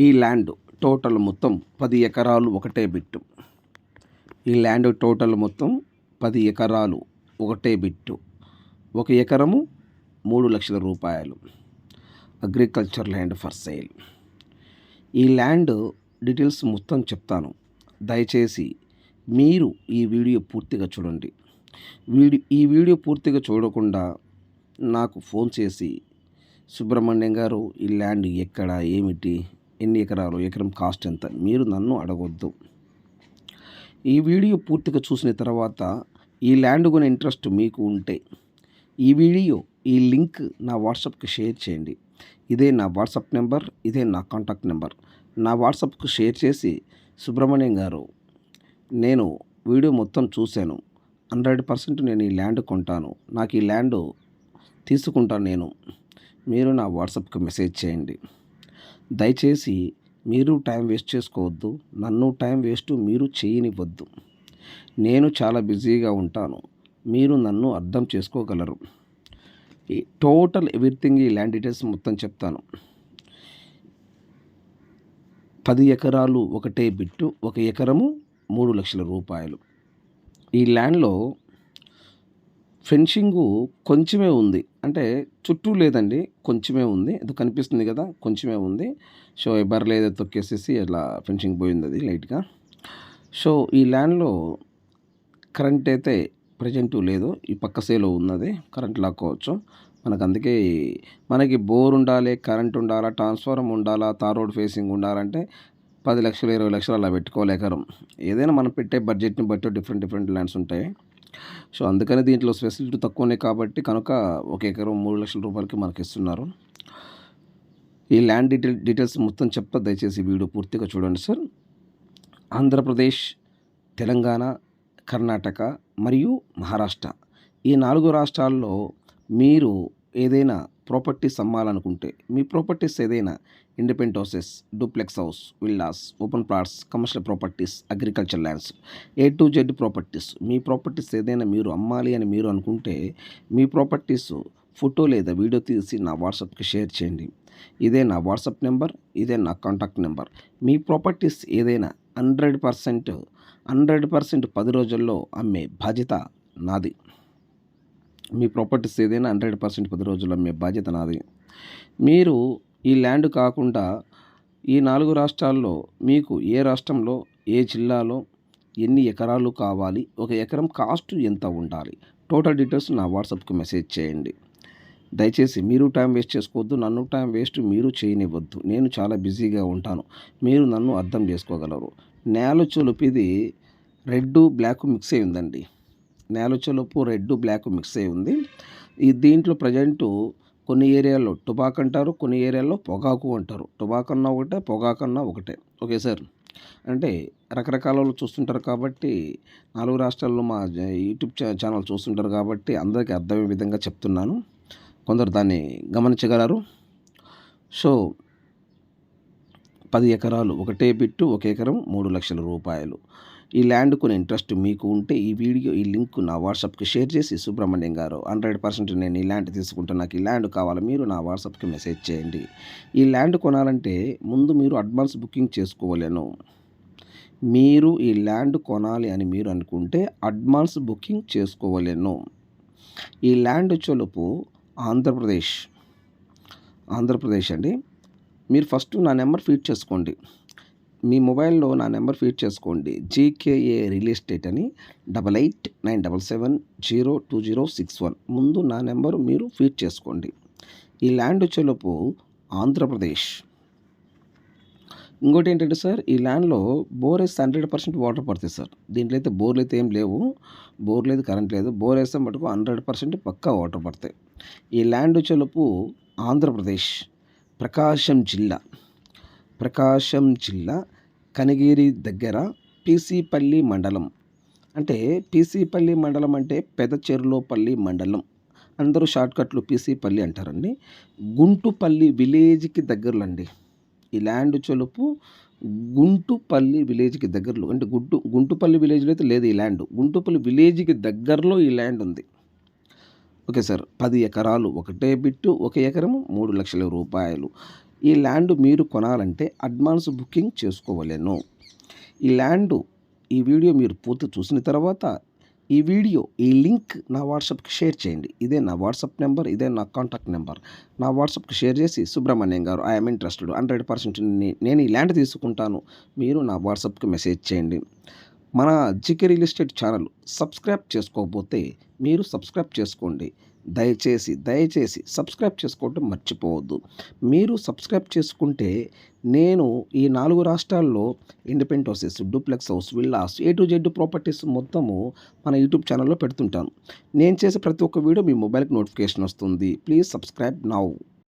ఈ land total మొత్తం 10 ఎకరాలు ఒకటే బిట్టు. ఈ ల్యాండ్ టోటల్ మొత్తం 10 ఎకరాలు ఒకటే బిట్టు. 1 ఎకరము 3 లక్షల రూపాయలు. Agriculture land for sale. ఈ ల్యాండ్ డీటెయిల్స్ మొత్తం చెప్తాను. దయచేసి మీరు ఈ వీడియో పూర్తిగా చూడండి. ఈ వీడియో పూర్తిగా చూడకుండా నాకు ఫోన్ చేసి సుబ్రహ్మణ్యం గారు ఈ ల్యాండ్ ఎక్కడ, ఏమిటి, ఎన్ని ఎకరాలు, ఎకరం కాస్ట్ ఎంత, మీరు నన్ను అడగొద్దు. ఈ వీడియో పూర్తిగా చూసిన తర్వాత ఈ ల్యాండ్ కొనే ఇంట్రెస్ట్ మీకు ఉంటే ఈ లింక్ నా వాట్సాప్కి షేర్ చేయండి. ఇదే నా వాట్సాప్ నెంబర్, ఇదే నా కాంటాక్ట్ నెంబర్. నా వాట్సాప్కు షేర్ చేసి సుబ్రహ్మణ్యం గారు, నేను వీడియో మొత్తం చూశాను, 100% నేను ఈ ల్యాండ్ కొంటాను, నాకు ఈ ల్యాండ్ తీసుకుంటాను నేను, మీరు నా వాట్సాప్కి మెసేజ్ చేయండి. దయచేసి మీరు టైం వేస్ట్ చేసుకోవద్దు, నన్ను టైం వేస్ట్ మీరు చేయనివ్వద్దు. నేను చాలా బిజీగా ఉంటాను, మీరు నన్ను అర్థం చేసుకోగలరు. ఈ టోటల్ ఎవ్రీథింగ్, ఈ ల్యాండ్ డీటెయిల్స్ మొత్తం చెప్తాను. 10 ఎకరాలు ఒకటే బిట్టు. 1 ఎకరము 3 లక్షల రూపాయలు. ఈ ల్యాండ్లో ఫెన్సింగు కొంచెమే ఉంది, అంటే చుట్టూ లేదండి, కొంచెమే ఉంది. అది కనిపిస్తుంది కదా, కొంచెమే ఉంది. సో బర్రెలు ఏదో తొక్కేసేసి అలా ఫెన్సింగ్ పోయింది అది లైట్గా. సో ఈ ల్యాండ్లో కరెంట్ అయితే ప్రజెంటు లేదు, ఈ పక్క సేలో ఉన్నది, కరెంట్ లాక్కోవచ్చు మనకు. అందుకే మనకి బోర్ ఉండాలి, కరెంట్ ఉండాలా, ట్రాన్స్ఫార్మర్ ఉండాలా, తార్ రోడ్ ఫేసింగ్ ఉండాలంటే 10 లక్షలు 20 లక్షలు అలా పెట్టుకోవాలి ఎకరం. ఏదైనా మనం పెట్టే బడ్జెట్ని బట్టి డిఫరెంట్ ల్యాండ్స్ ఉంటాయి. సో అందుకని దీంట్లో ఫెసిలిటీ తక్కువనే కాబట్టి కనుక 1 ఎకరం 3 లక్షల రూపాయలకి మనకి ఇస్తున్నారు. ఈ ల్యాండ్ డీటెయిల్స్ మొత్తం చెప్తా, దయచేసి వీడియో పూర్తిగా చూడండి సార్. ఆంధ్రప్రదేశ్, తెలంగాణ, కర్ణాటక మరియు మహారాష్ట్ర, ఈ 4 రాష్ట్రాల్లో మీరు ఏదైనా ప్రాపర్టీస్ అమ్మాలనుకుంటే, మీ ప్రాపర్టీస్ ఏదైనా independent houses, duplex house, villas, open plots, commercial properties, agriculture lands, A to Z properties, me properties ఏదైనా మీరు అమ్మాలి అని మీరు అనుకుంటే మీ ప్రాపర్టీస్ ఫోటో లేదా వీడియో తీసి నా వాట్సాప్కి షేర్ చేయండి. ఇదే నా వాట్సాప్ నెంబర్, ఇదే నా కాంటాక్ట్ నెంబర్. మీ ప్రాపర్టీస్ ఏదైనా 100% 10 రోజుల్లో అమ్మే బాధ్యత నాది. మీ ప్రాపర్టీస్ ఏదైనా 100% 10 రోజుల్లో అమ్మే బాధ్యత నాది. మీరు ఈ ల్యాండ్ కాకుండా ఈ 4 రాష్ట్రాల్లో మీకు ఏ రాష్ట్రంలో, ఏ జిల్లాలో ఎన్ని ఎకరాలు కావాలి, 1 ఎకరం కాస్ట్ ఎంత ఉండాలి, టోటల్ డీటెయిల్స్ నా వాట్సాప్కి మెసేజ్ చేయండి. దయచేసి మీరు టైం వేస్ట్ చేసుకోవద్దు, నన్ను టైం వేస్ట్ మీరు చేయనివ్వద్దు. నేను చాలా బిజీగా ఉంటాను, మీరు నన్ను అర్థం చేసుకోగలరు. నేల చొలుపిది రెడ్ బ్లాక్ మిక్స్ అయి ఉందండి. నేల చొలుపు రెడ్ బ్లాక్ మిక్స్ అయి ఉంది. ఈ దీంట్లో ప్రజెంటు కొన్ని ఏరియాల్లో టుబాక్ అంటారు, కొన్ని ఏరియాల్లో పొగాకు అంటారు. టుబాకన్నా ఒకటే, పొగాకన్నా ఒకటే. Okay sir. అంటే రకరకాలలో చూస్తుంటారు కాబట్టి 4 రాష్ట్రాల్లో మా యూట్యూబ్ ఛానల్ చూస్తుంటారు కాబట్టి అందరికీ అర్థమయ్యే విధంగా చెప్తున్నాను. కొందరు దాన్ని గమనించగలరు. సో 10 ఎకరాలు ఒకటే బిట్టు. 1 ఎకరం 3 లక్షల రూపాయలు. ఈ ల్యాండ్ కొనే ఇంట్రెస్ట్ మీకు ఉంటే ఈ లింక్ నా వాట్సాప్కి షేర్ చేసి, సుబ్రహ్మణ్యం గారు 100% నేను ఈ ల్యాండ్ తీసుకుంటాను, నాకు ఈ ల్యాండ్ కావాలి, మీరు నా వాట్సాప్కి మెసేజ్ చేయండి. ఈ ల్యాండ్ కొనాలంటే ముందు మీరు అడ్వాన్స్ బుకింగ్ చేసుకోవాలను. మీరు ఈ ల్యాండ్ కొనాలి అని మీరు అనుకుంటే అడ్వాన్స్ బుకింగ్ చేసుకోవాలను. ఈ ల్యాండ్ చొలుపు ఆంధ్రప్రదేశ్ అండి. మీరు ఫస్ట్ నా నెంబర్ ఫీడ్ చేసుకోండి, మీ మొబైల్లో నా నెంబర్ ఫీడ్ చేసుకోండి. GKA రియల్ ఎస్టేట్ అని 8897702061 ముందు నా నెంబరు మీరు ఫీడ్ చేసుకోండి. ఈ ల్యాండ్ చొలుపు ఆంధ్రప్రదేశ్. ఇంకోటి ఏంటంటే సార్, ఈ ల్యాండ్లో బోర్ వేస్తే 100% వాటర్ పడుతుంది సార్. దీంట్లో అయితే బోర్లు అయితే ఏం లేవు, బోర్ లేదు, కరెంట్ లేదు. బోర్ వేస్తే మటుకు 100% పక్కా వాటర్ పడతాయి. ఈ ల్యాండ్ చొలుపు ఆంధ్రప్రదేశ్, ప్రకాశం జిల్లా కనిగిరి దగ్గర పీసీపల్లి మండలం. అంటే పీసీపల్లి మండలం అంటే పెదచెర్లోపల్లి మండలం, అందరూ షార్ట్కట్లు పీసీపల్లి అంటారండి. గుంటుపల్లి విలేజ్కి దగ్గరలో అండి. ఈ ల్యాండ్ చొలుపు గుంటుపల్లి విలేజ్కి దగ్గరలో, అంటే గుంటుపల్లి విలేజ్లో అయితే లేదు ఈ ల్యాండ్, గుంటుపల్లి విలేజ్కి దగ్గరలో ఈ ల్యాండ్ ఉంది. Okay sir. 10 ఎకరాలు ఒకటే బిట్టు. 1 ఎకరము 3 లక్షల రూపాయలు. ఈ ల్యాండ్ మీరు కొనాలంటే అడ్వాన్స్ బుకింగ్ చేసుకోవలెను. ఈ వీడియో మీరు పూర్తి చూసిన తర్వాత ఈ లింక్ నా వాట్సాప్కి షేర్ చేయండి. ఇదే నా వాట్సాప్ నెంబర్, ఇదే నా కాంటాక్ట్ నెంబర్. నా వాట్సాప్కి షేర్ చేసి సుబ్రహ్మణ్యం గారు ఐఎమ్ ఇంట్రెస్టెడ్ 100% నేను ఈ ల్యాండ్ తీసుకుంటాను, మీరు నా వాట్సాప్కి మెసేజ్ చేయండి. మన GK real estate channel subscribe చేసుకోకపోతే మీరు సబ్స్క్రైబ్ చేసుకోండి. దయచేసి సబ్స్క్రైబ్ చేసుకోవడం మర్చిపోవద్దు. మీరు సబ్స్క్రైబ్ చేసుకుంటే నేను ఈ 4 రాష్ట్రాల్లో independent houses, duplex house, villas, A to Z properties మొత్తము మన యూట్యూబ్ ఛానల్లో పెడుతుంటాను. నేను చేసే ప్రతి ఒక్క వీడియో మీ మొబైల్కి నోటిఫికేషన్ వస్తుంది. Please subscribe now.